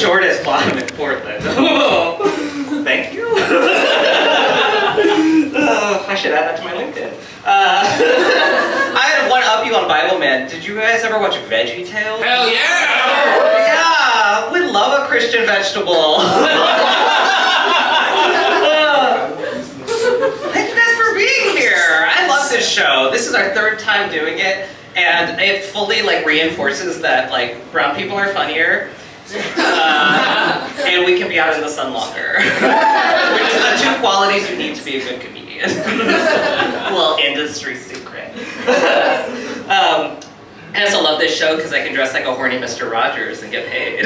shortest bottom in Portland. Thank you. I should add that to my LinkedIn. I had one up you on Bible Man. Did you guys ever watch Veggie Tales? Hell yeah! Yeah, we love a Christian vegetable. Thank you guys for being here. I love this show. This is our third time doing it, and it fully reinforces that brown people are funnier. And we can be out in the sun longer. Which is the two qualities you need to be a good comedian. Well, industry secret. I also love this show because I can dress like a horny Mr. Rogers and get paid.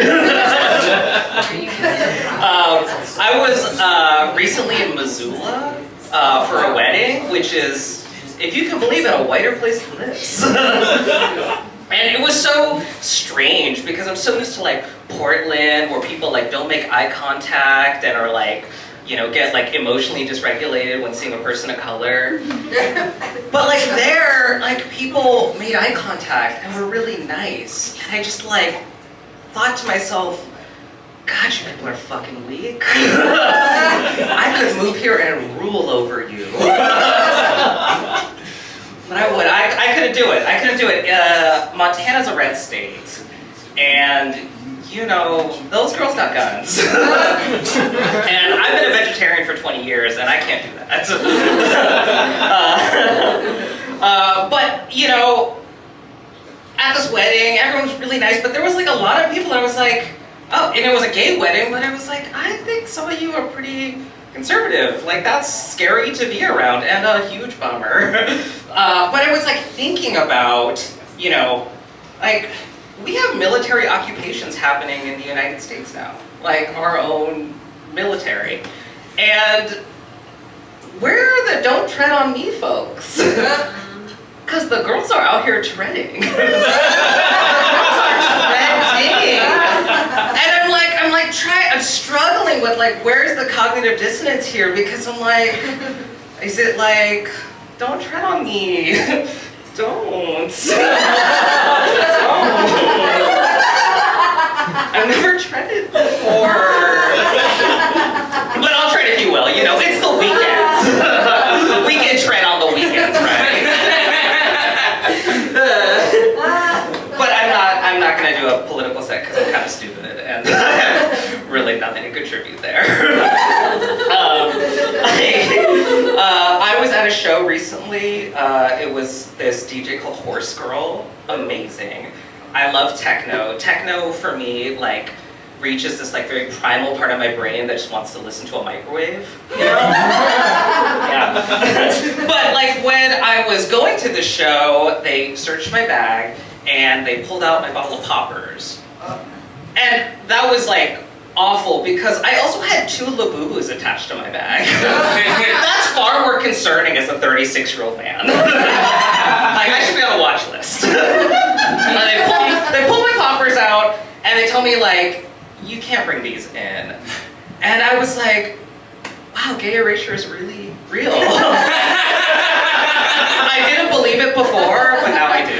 I was recently in Missoula for a wedding, which is, if you can believe it, a whiter place than this. And it was so strange because I'm so used to Portland, where people don't make eye contact and are get emotionally dysregulated when seeing a person of color. But there, people made eye contact and were really nice. And I just thought to myself, God, you people are fucking weak. I could move here and rule over you. But I would. I couldn't do it. I couldn't do it. Montana's a red state, and those girls got guns. And I've been a vegetarian for 20 years, and I can't do that. But at this wedding, everyone was really nice, but there was a lot of people that I was oh, and it was a gay wedding, but I was I think some of you are pretty conservative. That's scary to be around and a huge bummer. But I was thinking about, we have military occupations happening in the United States now, our own military. And where are the don't tread on me folks? Because the girls are out here treading. The girls are treading. And I'm struggling with where's the cognitive dissonance here? Because I'm is it don't tread on me. Don't. Don't. I've never treaded before. But I'll tread if you will, it's the weekend. We can tread on the weekends, right? But I'm not gonna do a political set because I'm kind of stupid and I have really nothing to contribute there. I was at a show recently. It was this DJ called Horse Girl. Amazing. I love techno. Techno for me reaches this very primal part of my brain that just wants to listen to a microwave. Yeah. But when I was going to the show, they searched my bag and they pulled out my bottle of poppers. And that was awful because I also had 2 Labubus attached to my bag. That's far more concerning as a 36-year-old man. I should be on a watch list. And they pull my poppers out and they tell me you can't bring these in. And I was wow, gay erasure is really real. I didn't believe it before, but now I do.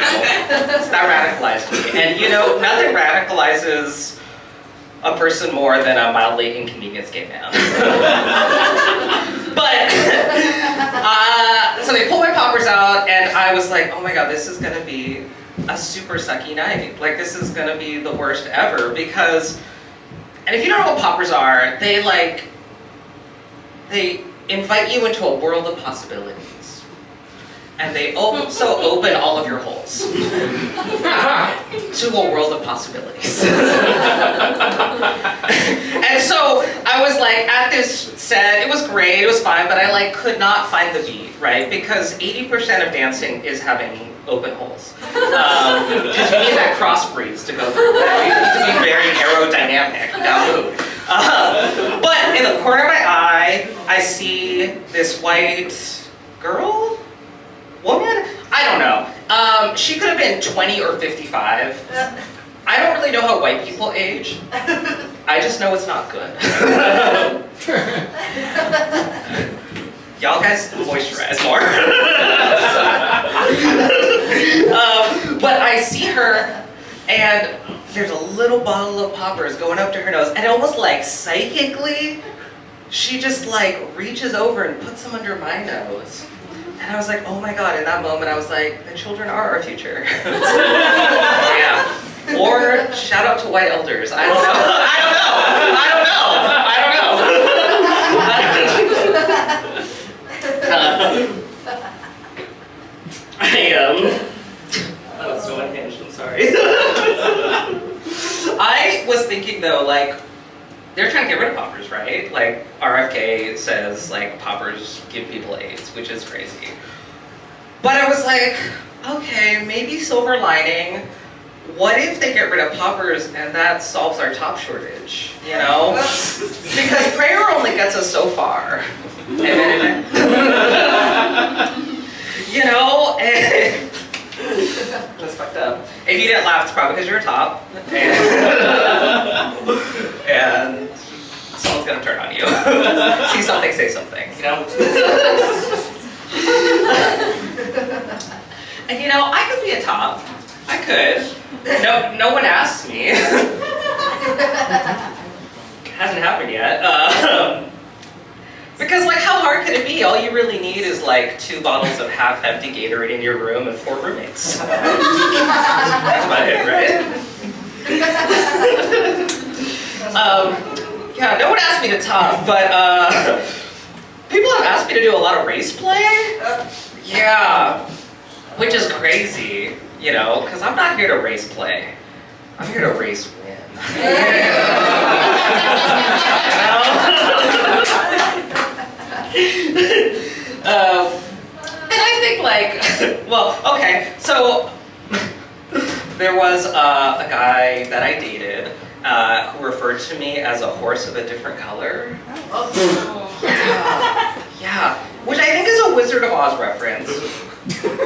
That radicalized me. And nothing radicalizes a person more than a mildly inconvenienced gay man. But, so they pulled my poppers out and I was oh my God, this is gonna be a super sucky night. This is gonna be the worst ever because, and if you don't know what poppers are, they invite you into a world of possibilities. And they open all of your holes to a world of possibilities. And so I was at this set, it was great, it was fine, but I could not find the beat, right? Because 80% of dancing is having open holes. Because you need that cross breeze to go through. You need to be very aerodynamic. But in the corner of my eye, I see this white girl? Woman? I don't know. She could have been 20 or 55. I don't really know how white people age. I just know it's not good. Y'all guys moisturize more. But I see her And there's a little bottle of poppers going up to her nose, and almost like psychically, she just like reaches over and puts them under my nose. And I was like, oh my God, in that moment I was like, the children are our future. Yeah. Or shout out to white elders. I don't know. I don't know. I don't know. I don't know. That was so unhinged, I'm sorry. I was thinking though, like, they're trying to get rid of poppers, right? Like, RFK says, like, poppers give people AIDS, which is crazy. But I was like, okay, maybe silver lining. What if they get rid of poppers and that solves our top shortage, you know? Because prayer only gets us so far. Amen. You know? And that's fucked up. If you didn't laugh, it's probably because you're a top. And someone's gonna turn on you. See something, say something, you know? And you know, I could be a top. I could. No one asked me. Hasn't happened yet. Because like, how hard could it be? All you really need is like 2 bottles of half-empty Gatorade in your room and 4 roommates. That's about it, right? Yeah, no one asked me to top, but people have asked me to do a lot of race play. Yeah, which is crazy, you know, because I'm not here to race play. I'm here to race win. And I think like, well, okay, so there was a guy that I dated who referred to me as a horse of a different color. Yeah, which I think is a Wizard of Oz reference.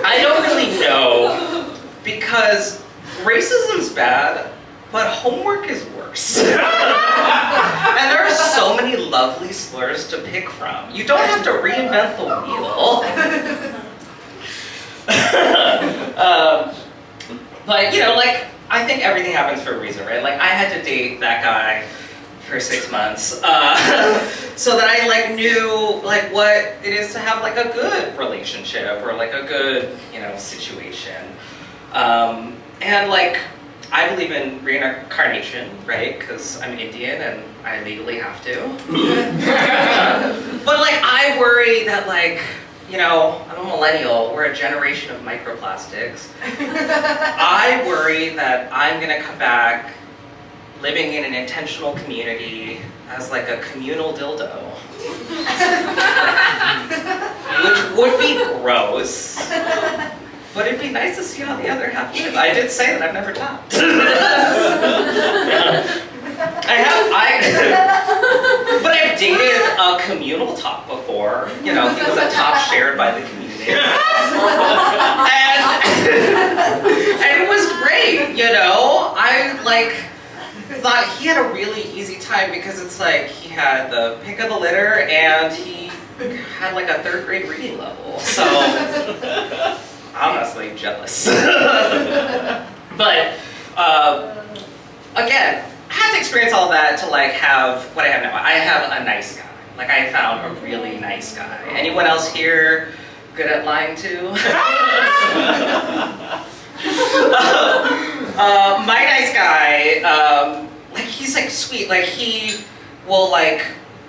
I don't really know, because racism's bad, but homework is worse. And there are so many lovely slurs to pick from. You don't have to reinvent the wheel. But you know, like, I think everything happens for a reason, right? Like, I had to date that guy for 6 months, so that I like knew like what it is to have like a good relationship or like a good, you know, situation. And like, I believe in reincarnation, right? Because I'm Indian and I legally have to. But like, I worry that like, you know, I'm a millennial, we're a generation of microplastics. I worry that I'm gonna come back living in an intentional community as like a communal dildo. Which would be gross. But it'd be nice to see how the other half live. I did say that I've never topped. But I've dated a communal top before. You know, he was a top shared by the community. And it was great, you know? I like thought he had a really easy time because it's like he had the pick of the litter and he had like a 3rd grade reading level. So honestly jealous. But again, I had to experience all that to like have what I have now. I have a nice guy. Like, I found a really nice guy. Anyone else here good at lying too? My nice guy, like, he's like sweet. Like, he will like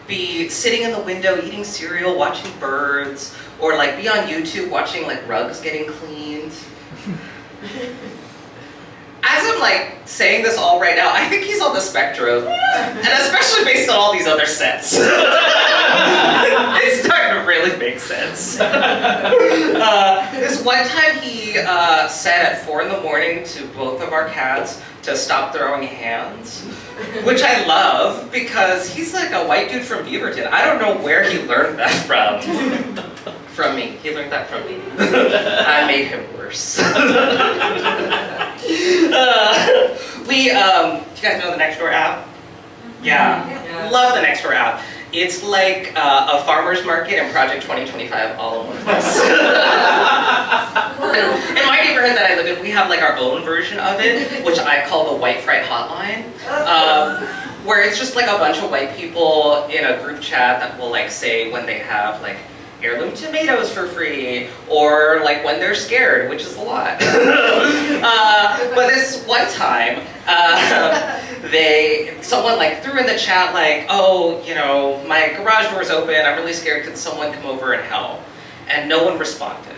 be sitting in the window eating cereal, watching birds, or like be on YouTube watching like rugs getting cleaned. As I'm like saying this all right now, I think he's on the spectrum, and especially based on all these other sets. It's starting to really make sense. This one time he said at 4 in the morning to both of our cats to stop throwing hands, which I love because he's like a white dude from Beaverton. I don't know where he learned that from. From me. He learned that from me. I made him worse. You guys know the Nextdoor app? Yeah. Love the Nextdoor app. It's like a farmer's market and Project 2025 all in one place. In my neighborhood that I live in, we have like our own version of it, which I call the White Fright Hotline, where it's just like a bunch of white people in a group chat that will like say when they have like heirloom tomatoes for free, or like when they're scared, which is a lot. But this one time, someone like threw in the chat like, oh, you know, my garage door's open, I'm really scared, could someone come over and help? And no one responded.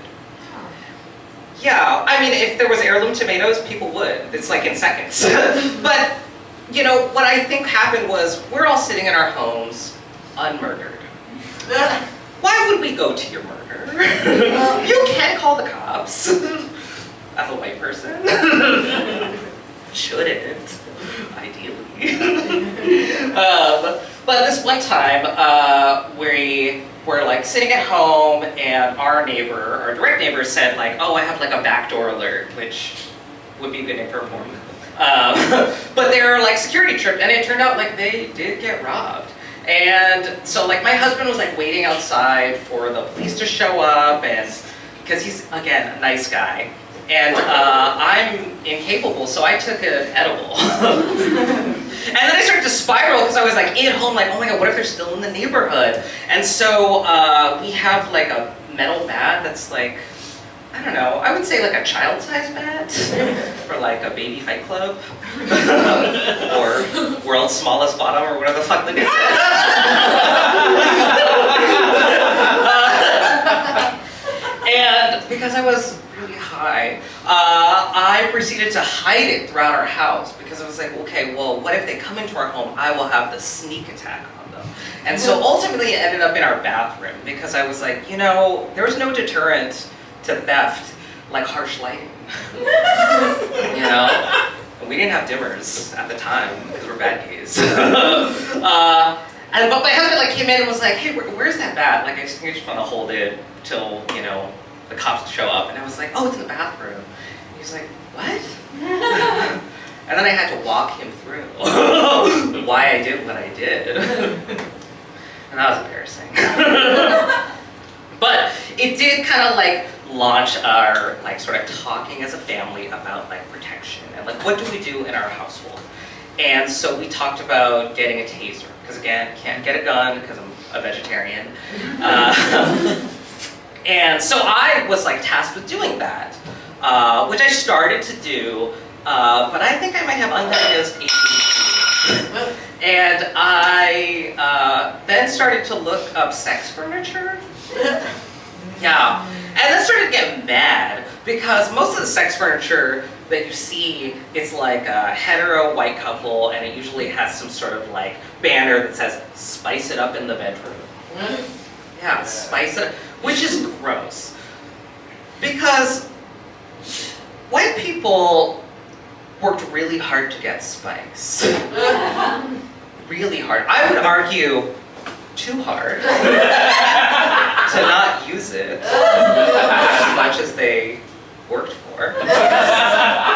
Yeah, I mean, if there was heirloom tomatoes, people would. It's like in seconds. But, you know, what I think happened was we're all sitting in our homes, unmurdered. Why would we go to your murder? You can call the cops. As a white person. Shouldn't, ideally. But this one time, we were like sitting at home and our direct neighbor said like, oh, I have like a backdoor alert, which would be a good name for a porn. But they were like security tripped, and it turned out like they did get robbed. And so like my husband was like waiting outside for the police to show up, and because he's, again, a nice guy. And I'm incapable, so I took an edible. And then I started to spiral because I was like in home, like, oh my god, what if they're still in the neighborhood? And so we have like a metal bat that's like, I don't know, I would say like a child-sized bat for like a baby fight club. Or world's smallest bottom, or whatever the fuck the name is. And because I was really high, I proceeded to hide it throughout our house because I was like, okay, well, what if they come into our home? I will have the sneak attack on them. And so ultimately it ended up in our bathroom because I was like, you know, there was no deterrent to theft like harsh lighting. You know? And we didn't have dimmers at the time because we're bad gays. But my husband like came in and was like, hey, where's that bat? Like, I just want to hold it till, you know, the cops show up. And I was like, oh, it's in the bathroom. And he's like, what? And then I had to walk him through why I did what I did. And that was embarrassing. But it did kind of like launch our like sort of talking as a family about like protection and like what do we do in our household. And so we talked about getting a taser, because again, can't get a gun because I'm a vegetarian. And so I was like tasked with doing that, which I started to do, but I think I might have undiagnosed ADHD. And I then started to look up sex furniture. Yeah, and then started to get mad because most of the sex furniture that you see, it's like a hetero white couple, and it usually has some sort of like banner that says, spice it up in the bedroom. Yeah, spice it up, which is gross. Because white people worked really hard to get spice. Really hard. I would argue too hard to not use it as much as they worked for.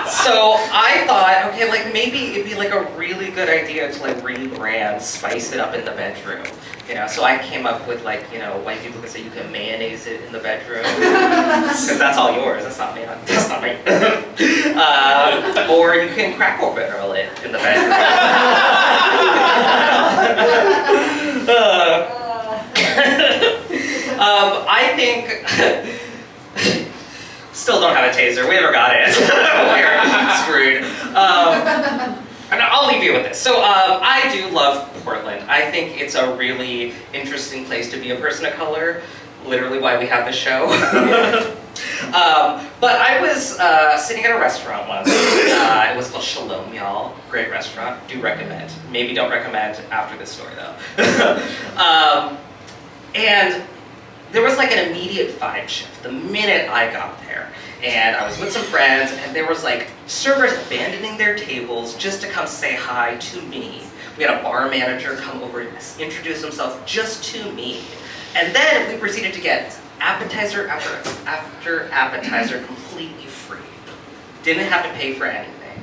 So I thought, okay, like maybe it'd be like a really good idea to like rebrand Spice It Up in the Bedroom. You know, so I came up with like, you know, white people could say you can mayonnaise it in the bedroom. Because that's all yours, that's not me. That's not me. Or you can Crackle Barrel it in the bedroom. I think still don't have a taser. We never got it. We're screwed. And I'll leave you with this. So I do love Portland. I think it's a really interesting place to be a person of color. Literally why we have this show. But I was sitting at a restaurant once. It was called Shalom, y'all. Great restaurant. Do recommend. Maybe don't recommend after this story though. And there was like an immediate vibe shift the minute I got there. And I was with some friends, and there was like servers abandoning their tables just to come say hi to me. We had a bar manager come over and introduce himself just to me. And then we proceeded to get appetizer after appetizer completely free. Didn't have to pay for anything.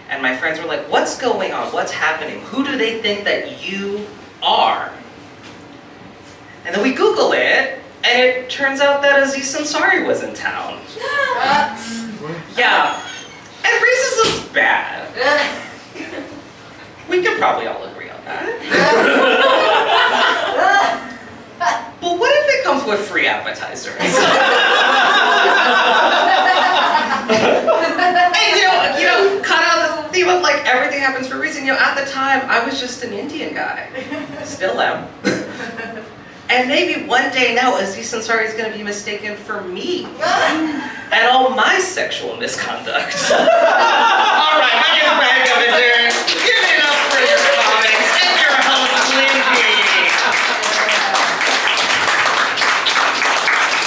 And my friends were like, what's going on? What's happening? Who do they think that you are? And then we Google it, And it turns out that Aziz Ansari was in town. Yeah. And racism's bad. We could probably all agree on that. But what if it comes with free appetizers? And you know, cut out the theme of like everything happens for a reason. You know, at the time, I was just an Indian guy. Still am. And maybe one day now, Aziz Ansari is going to be mistaken for me and all my sexual misconduct. All right.